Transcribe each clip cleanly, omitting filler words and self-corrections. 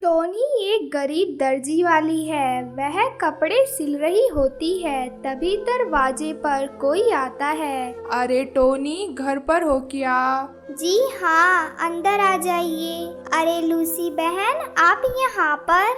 Tony एक गरीब दर्जी वाली है। वह कपड़े सिल रही होती है, तभी दरवाजे पर कोई आता है। अरे टोनी, घर पर हो क्या? जी हाँ, अंदर आ जाइए। अरे लूसी बहन, आप यहाँ पर?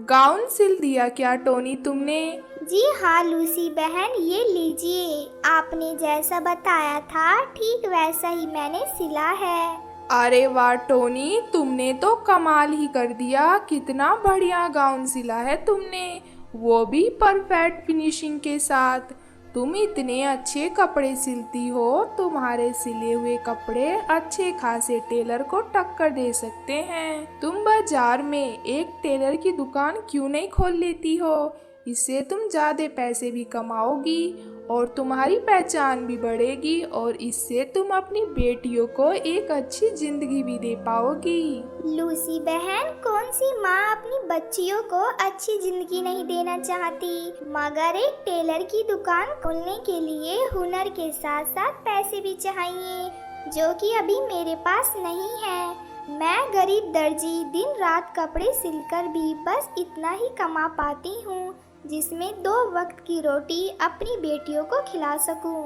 गाउन सिल दिया क्या टोनी तुमने? जी हाँ लूसी बहन, ये लीजिए। आपने जैसा बताया था ठीक वैसा ही मैंने सिला है। अरे वाह टोनी, तुमने तो कमाल ही कर दिया। कितना बढ़िया गाउन सिला है तुमने, वो भी परफेक्ट फिनिशिंग के साथ। तुम इतने अच्छे कपड़े सिलती हो, तुम्हारे सिले हुए कपड़े अच्छे खासे टेलर को टक्कर दे सकते हैं। तुम बाजार में एक टेलर की दुकान क्यों नहीं खोल लेती हो? इससे तुम ज़्यादा पैसे भी कमाओगी और तुम्हारी पहचान भी बढ़ेगी, और इससे तुम अपनी बेटियों को एक अच्छी जिंदगी भी दे पाओगी। लूसी बहन, कौन सी माँ अपनी बच्चियों को अच्छी जिंदगी नहीं देना चाहती, मगर एक टेलर की दुकान खोलने के लिए हुनर के साथ साथ पैसे भी चाहिए, जो कि अभी मेरे पास नहीं है। मैं गरीब दर्जी दिन रात कपड़े सिलकर भी बस इतना ही कमा पाती हूँ, जिसमें 2 वक्त की रोटी अपनी बेटियों को खिला सकूं।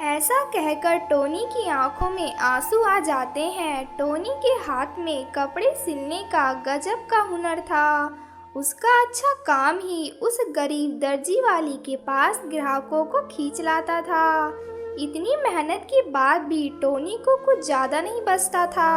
ऐसा कहकर टोनी की आंखों में आंसू आ जाते हैं। टोनी के हाथ में कपड़े सिलने का गजब का हुनर था। उसका अच्छा काम ही उस गरीब दर्जी वाली के पास ग्राहकों को खींच लाता था। इतनी मेहनत के बाद भी टोनी को कुछ ज़्यादा नहीं बचता था।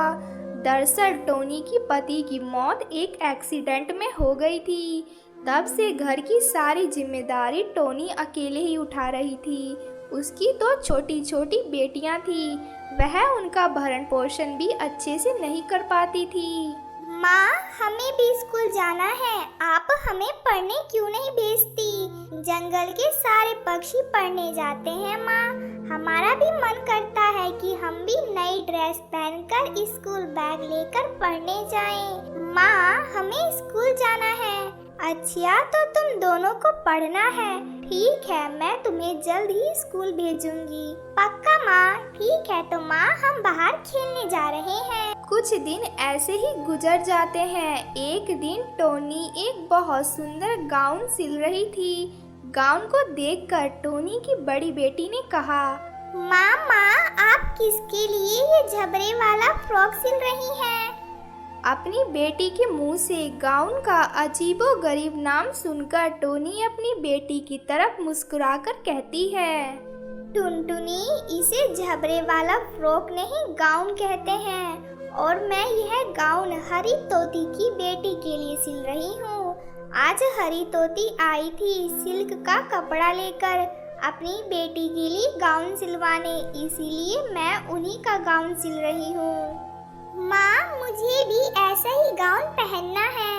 दरअसल टोनी की पति की मौत एक एक्सीडेंट में हो गई थी। तब से घर की सारी जिम्मेदारी टोनी अकेले ही उठा रही थी। उसकी 2 छोटी छोटी बेटियां थी, वह उनका भरण पोषण भी अच्छे से नहीं कर पाती थी। माँ, हमें भी स्कूल जाना है, आप हमें पढ़ने क्यों नहीं भेजती? जंगल के सारे पक्षी पढ़ने जाते हैं माँ, हमारा भी मन करता है कि हम भी नई ड्रेस पहनकर स्कूल बैग लेकर पढ़ने जाएं। माँ, हमें स्कूल जाना है। अच्छा, तो तुम दोनों को पढ़ना है। ठीक है, मैं तुम्हें जल्द ही स्कूल भेजूंगी। पक्का माँ? ठीक है, तो माँ हम बाहर खेलने जा रहे हैं। कुछ दिन ऐसे ही गुजर जाते हैं। एक दिन टोनी एक बहुत सुंदर गाउन सिल रही थी। गाउन को देखकर टोनी की बड़ी बेटी ने कहा, माँ, आप किसके लिए ये झबरे वाला फ्रॉक सिल रही हैं? अपनी बेटी के मुंह से गाउन का अजीबोगरीब नाम सुनकर टोनी अपनी बेटी की तरफ मुस्कुराकर कहती है, टुनटुनी, इसे झबरे वाला फ्रॉक नहीं गाउन कहते हैं, और मैं यह गाउन हरी तोती की बेटी के लिए सिल रही हूँ। आज हरी तोती आई थी सिल्क का कपड़ा लेकर अपनी बेटी के लिए गाउन सिलवाने, इसीलिए मैं उन्हीं का गाउन सिल रही हूँ। माँ, मुझे भी ऐसा ही गाउन पहनना है।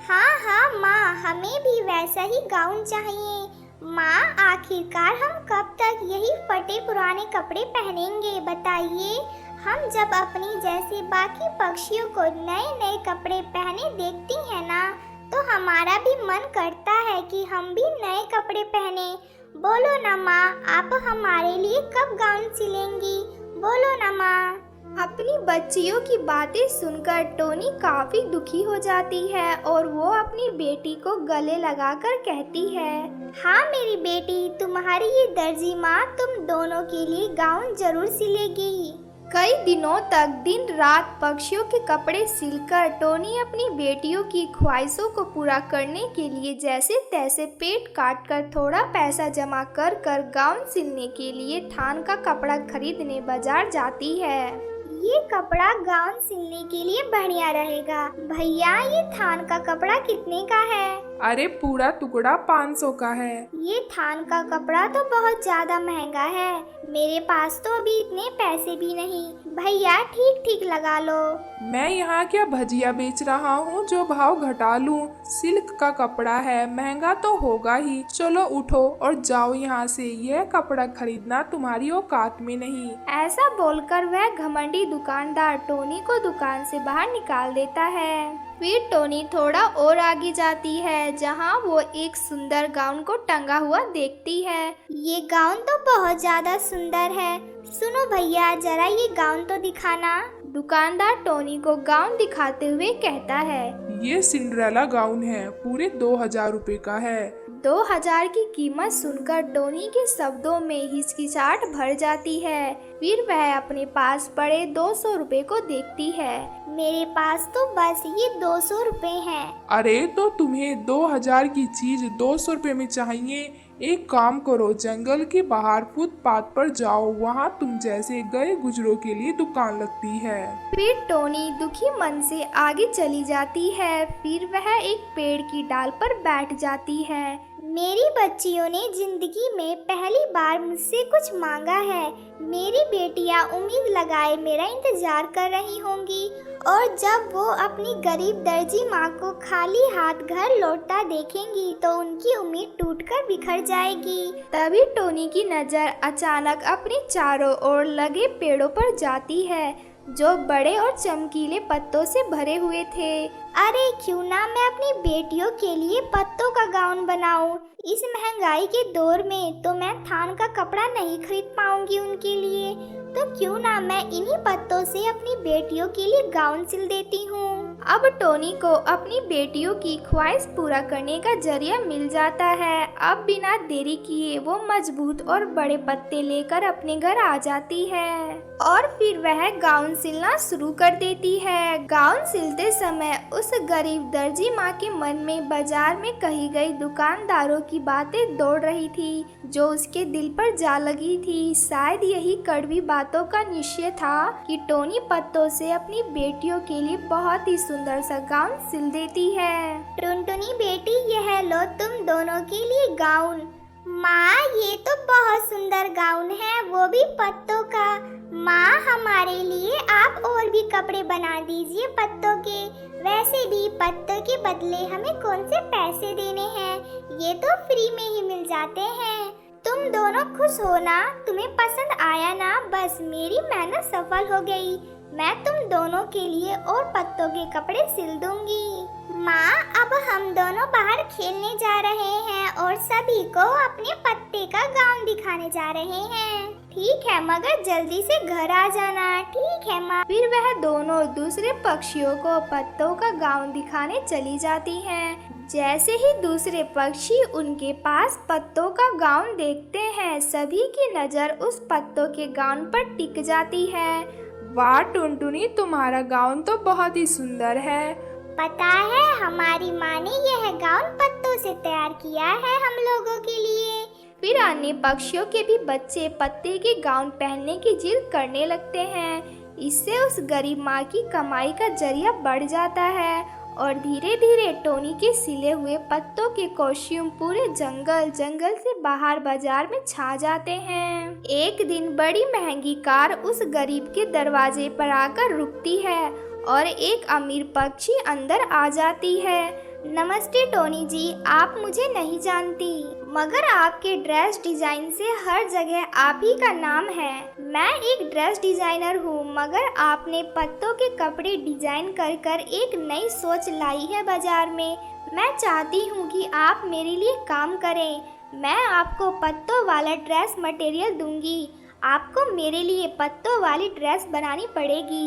हाँ माँ, हमें भी वैसा ही गाउन चाहिए। माँ, आखिरकार हम कब तक यही फटे पुराने कपड़े पहनेंगे बताइए? हम जब अपनी जैसे बाकी पक्षियों को नए नए कपड़े पहने देखती हैं ना, तो हमारा भी मन करता है कि हम भी नए कपड़े पहने। बोलो ना माँ, आप हमारे लिए कब गाउन सिलेंगी? बोलो ना माँ। अपनी बच्चियों की बातें सुनकर टोनी काफी दुखी हो जाती है और वो अपनी बेटी को गले लगाकर कहती है, हाँ मेरी बेटी, तुम्हारी ये दर्जी माँ तुम दोनों के लिए गाउन जरूर सिलेगी। कई दिनों तक दिन रात पक्षियों के कपड़े सिलकर टोनी अपनी बेटियों की ख्वाहिशों को पूरा करने के लिए जैसे तैसे पेट काट कर थोड़ा पैसा जमा कर कर गाउन सिलने के लिए थान का कपड़ा खरीदने बाजार जाती है। ये कपड़ा गाउन सिलने के लिए बढ़िया रहेगा। भैया, ये थान का कपड़ा कितने का है? अरे पूरा टुकड़ा 500 का है। ये थान का कपड़ा तो बहुत ज्यादा महंगा है, मेरे पास तो अभी इतने पैसे भी नहीं। भैया, ठीक ठीक लगा लो। मैं यहाँ क्या भजिया बेच रहा हूँ जो भाव घटा लूँ? सिल्क का कपड़ा है, महंगा तो होगा ही। चलो उठो और जाओ यहाँ से, यह कपड़ा खरीदना तुम्हारी औकात में नहीं। ऐसा बोलकर वह घमंडी दुकानदार टोनी को दुकान से बाहर निकाल देता है। फिर टोनी थोड़ा और आगे जाती है, जहाँ वो एक सुंदर गाउन को टंगा हुआ देखती है। ये गाउन तो बहुत ज्यादा सुंदर है। सुनो भैया, जरा ये गाउन तो दिखाना। दुकानदार टोनी को गाउन दिखाते हुए कहता है, ये सिंड्रेला गाउन है, पूरे 2000 रुपए का है। 2000 की कीमत सुनकर टोनी के शब्दों में हिचकिचाहट भर जाती है। फिर वह अपने पास पड़े 200 रुपए को देखती है। मेरे पास तो बस ये 200 रुपए हैं। अरे तो तुम्हें 2000 की चीज 200 रुपए में चाहिए? एक काम करो, जंगल के बाहर फुटपाथ पर जाओ, वहाँ तुम जैसे गए गुजरों के लिए दुकान लगती है। फिर टोनी दुखी मन से आगे चली जाती है। फिर वह एक पेड़ की डाल पर बैठ जाती है। मेरी बच्चियों ने जिंदगी में पहली बार मुझसे कुछ मांगा है। मेरी बेटियां उम्मीद लगाए मेरा इंतजार कर रही होंगी और जब वो अपनी गरीब दर्जी माँ को खाली हाथ घर लौटता देखेंगी तो उनकी उम्मीद टूटकर बिखर जाएगी। तभी टोनी की नज़र अचानक अपने चारों ओर लगे पेड़ों पर जाती है, जो बड़े और चमकीले पत्तों से भरे हुए थे। अरे क्यों ना मैं अपनी बेटियों के लिए पत्तों का गाउन बनाऊं। इस महंगाई के दौर में तो मैं थान का कपड़ा नहीं खरीद पाऊंगी उनके लिए, तो क्यों ना मैं इन्हीं पत्तों से अपनी बेटियों के लिए गाउन सिल देती हूँ। अब टोनी को अपनी बेटियों की ख्वाहिश पूरा करने का जरिया मिल जाता है। अब बिना देरी किए वो मजबूत और बड़े पत्ते लेकर अपने घर आ जाती है और फिर वह गाउन सिलना शुरू कर देती है। गाउन सिलते समय उस गरीब दर्जी माँ के मन में बाजार में कही गई दुकानदारों की बातें दौड़ रही थी, जो उसके दिल पर जा लगी थी। शायद यही कड़वी बातों का निश्चय था कि टोनी पत्तों से अपनी बेटियों के लिए बहुत ही सुंदर सा गाउन सिल देती है। टुनटुनी बेटी, यह लो तुम दोनों के लिए गाउन। माँ, ये तो बहुत सुंदर गाउन है, वो भी पत्तों का। माँ, हमारे लिए आप और भी कपड़े बना दीजिए पत्तों के। वैसे भी पत्तों के बदले हमें कौन से पैसे देने हैं, ये तो फ्री में ही मिल जाते हैं। तुम दोनों खुश हो ना? तुम्हें पसंद आया ना? बस मेरी मेहनत सफल हो गई। मैं तुम दोनों के लिए और पत्तों के कपड़े सिल दूंगी। माँ, अब हम दोनों बाहर खेलने जा रहे हैं और सभी को अपने पत्ते का गाउन दिखाने जा रहे हैं। ठीक है, मगर जल्दी से घर आ जाना। ठीक है माँ। फिर वह दोनों दूसरे पक्षियों को पत्तों का गाउन दिखाने चली जाती हैं। जैसे ही दूसरे पक्षी उनके पास पत्तों का गाउन देखते हैं, सभी की नज़र उस पत्तों के गाउन पर टिक जाती है। वाह टुनटुनी, तुम्हारा गाउन तो बहुत ही सुंदर है। पता है, हमारी माँ ने यह गाउन पत्तों से तैयार किया है हम लोगों के लिए। फिर अन्य पक्षियों के भी बच्चे पत्ते के गाउन पहनने की जिद करने लगते हैं। इससे उस गरीब माँ की कमाई का जरिया बढ़ जाता है और धीरे धीरे टोनी के सिले हुए पत्तों के कॉस्ट्यूम पूरे जंगल से बाहर बाजार में छा जाते हैं। एक दिन बड़ी महंगी कार उस गरीब के दरवाजे पर आकर रुकती है और एक अमीर पक्षी अंदर आ जाती है। नमस्ते टोनी जी, आप मुझे नहीं जानती, मगर आपके ड्रेस डिजाइन से हर जगह आप ही का नाम है। मैं एक ड्रेस डिजाइनर हूँ, मगर आपने पत्तों के कपड़े डिजाइन कर एक नई सोच लाई है बाजार में। मैं चाहती हूँ कि आप मेरे लिए काम करें। मैं आपको पत्तों वाला ड्रेस मटेरियल दूंगी। आपको मेरे लिए पत्तों वाली ड्रेस बनानी पड़ेगी।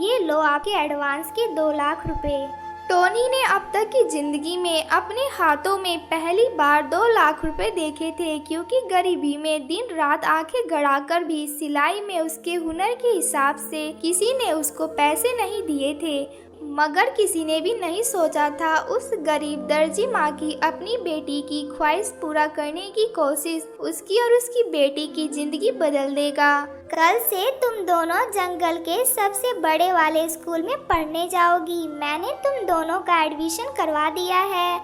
ये लो आपके एडवांस के 2 लाख रुपए। टोनी ने अब तक की जिंदगी में अपने हाथों में पहली बार 2 लाख रुपए देखे थे, क्योंकि गरीबी में दिन रात आंखें गड़ाकर भी सिलाई में उसके हुनर के हिसाब से किसी ने उसको पैसे नहीं दिए थे। मगर किसी ने भी नहीं सोचा था उस गरीब दर्जी माँ की अपनी बेटी की ख्वाहिश पूरा करने की कोशिश उसकी और उसकी बेटी की जिंदगी बदल देगा। कल से तुम दोनों जंगल के सबसे बड़े वाले स्कूल में पढ़ने जाओगी। मैंने तुम दोनों का एडमिशन करवा दिया है।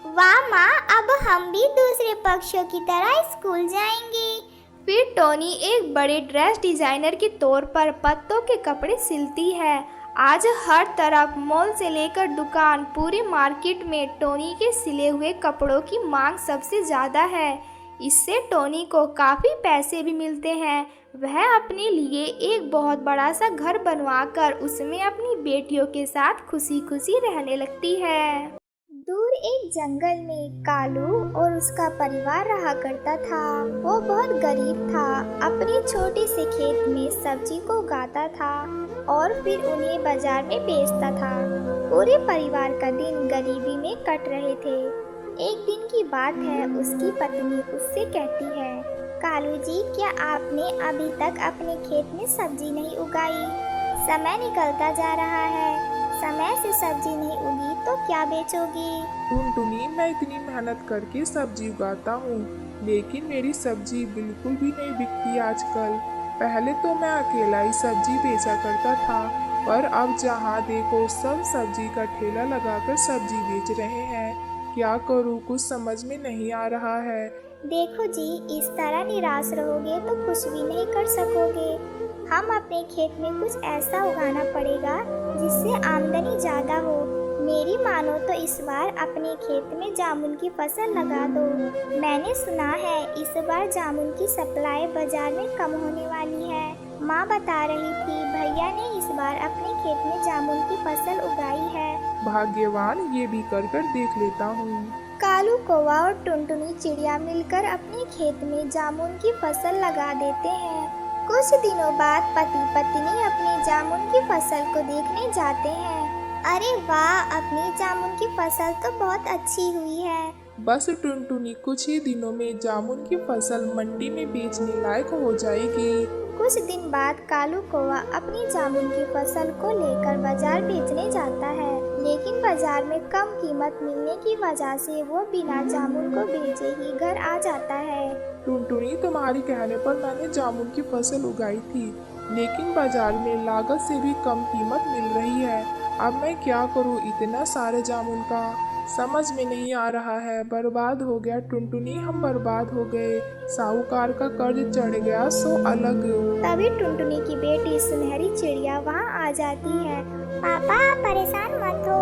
वाह माँ, अब हम भी दूसरे पक्षियों की तरह स्कूल जाएंगे। फिर टोनी एक बड़े ड्रेस डिजाइनर के तौर पर पत्तों के कपड़े सिलती है। आज हर तरफ मॉल से लेकर दुकान, पूरी मार्केट में टोनी के सिले हुए कपड़ों की मांग सबसे ज़्यादा है। इससे टोनी को काफ़ी पैसे भी मिलते हैं। वह अपने लिए एक बहुत बड़ा सा घर बनवाकर उसमें अपनी बेटियों के साथ खुशी खुशी रहने लगती है। दूर एक जंगल में कालू और उसका परिवार रहा करता था। वो बहुत गरीब था। अपने छोटे से खेत में सब्जी को उगाता था और फिर उन्हें बाजार में बेचता था। पूरे परिवार का दिन गरीबी में कट रहे थे। एक दिन की बात है, उसकी पत्नी उससे कहती है, कालू जी, क्या आपने अभी तक अपने खेत में सब्जी नहीं उगाई? समय निकलता जा रहा है, समय से सब्जी नहीं उगी तो क्या बेचोगी? टुनटुनी, मैं इतनी मेहनत करके सब्जी उगाता हूँ, लेकिन मेरी सब्जी बिल्कुल भी नहीं बिकती आजकल। पहले तो मैं अकेला ही सब्जी बेचा करता था, पर अब जहाँ देखो सब सब्जी का ठेला लगाकर सब्जी बेच रहे हैं। क्या करूँ, कुछ समझ में नहीं आ रहा है। देखो जी, इस तरह निराश रहोगे तो कुछ भी नहीं कर सकोगे। हम अपने खेत में कुछ ऐसा उगाना पड़ेगा जिससे आमदनी ज़्यादा हो। मेरी मानो तो इस बार अपने खेत में जामुन की फसल लगा दो। मैंने सुना है इस बार जामुन की सप्लाई बाजार में कम होने वाली है। माँ बता रही थी भैया ने इस बार अपने खेत में जामुन की फसल उगाई है। भाग्यवान, ये भी कर देख लेता हूँ। कालू कौवा और टुनटुनी चिड़िया मिलकर अपने खेत में जामुन की फसल लगा देते हैं। कुछ दिनों बाद पति पत्नी अपनी जामुन की फसल को देखने जाते हैं। अरे वाह, अपनी जामुन की फसल तो बहुत अच्छी हुई है। बस टुनटुनी, कुछ ही दिनों में जामुन की फसल मंडी में बेचने लायक हो जाएगी। कुछ दिन बाद कालू कौवा अपनी जामुन की फसल को लेकर बाजार बेचने जाता है, लेकिन बाजार में कम कीमत मिलने की वजह से वो बिना जामुन को बेचे ही घर आ जाता है। टुनटुनी, तुम्हारे कहने पर मैंने जामुन की फसल उगाई थी, लेकिन बाजार में लागत से भी कम कीमत मिल रही है। अब मैं क्या करूं, इतना सारे जामुन का समझ में नहीं आ रहा है। बर्बाद हो गया टुनटुनी, हम बर्बाद हो गए। साहूकार का कर्ज चढ़ गया सो अलग। तभी टुनटुनी की बेटी सुनहरी चिड़िया वहाँ आ जाती है। पापा, परेशान मत हो,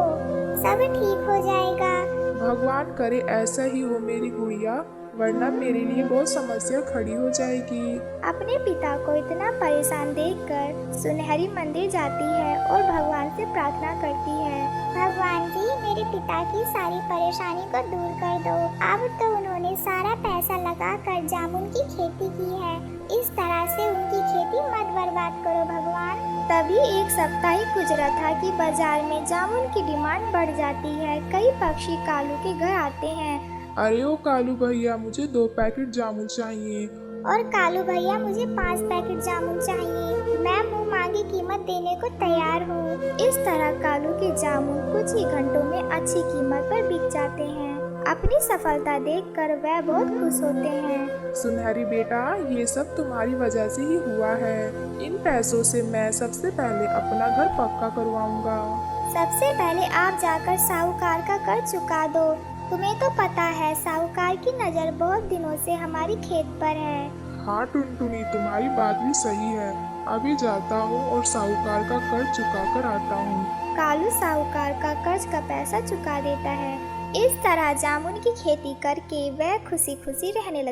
सब ठीक हो जाएगा। भगवान करे ऐसा ही हो मेरी गुड़िया, वरना मेरे लिए बहुत समस्या खड़ी हो जाएगी। अपने पिता को इतना परेशान देखकर सुनहरी मंदिर जाती है और भगवान से प्रार्थना करती है, भगवान जी, मेरे पिता की सारी परेशानी को दूर कर दो। अब तो उन्होंने सारा पैसा लगाकर जामुन की खेती की है, इस तरह से उनकी खेती मत बर्बाद करो भगवान। तभी एक सप्ताह ही गुजरा था कि बाजार में जामुन की डिमांड बढ़ जाती है। कई पक्षी कालू के घर आते हैं। अरे ओ कालू भैया, मुझे 2 पैकेट जामुन चाहिए। और कालू भैया, मुझे 5 पैकेट जामुन चाहिए। मैं मुंह मांगी कीमत देने को तैयार हूँ। इस तरह कालू के जामुन कुछ ही घंटों में अच्छी कीमत पर बिक जाते हैं। अपनी सफलता देखकर वह बहुत खुश होते हैं। सुनहरी बेटा, ये सब तुम्हारी वजह से ही हुआ है। इन पैसों से मैं सबसे पहले अपना घर पक्का करवाऊंगा। सबसे पहले आप जाकर साहूकार का कर्ज चुका दो। तुम्हें तो पता है साहूकार की नज़र बहुत दिनों से हमारी खेत पर है। हाँ टुनटुनी, तुम्हारी बात भी सही है। अभी जाता हूँ और साहूकार का कर्ज चुका कर आता हूँ। कालू साहूकार का कर्ज का पैसा चुका देता है। इस तरह जामुन की खेती करके वह खुशी खुशी रहने लगता है।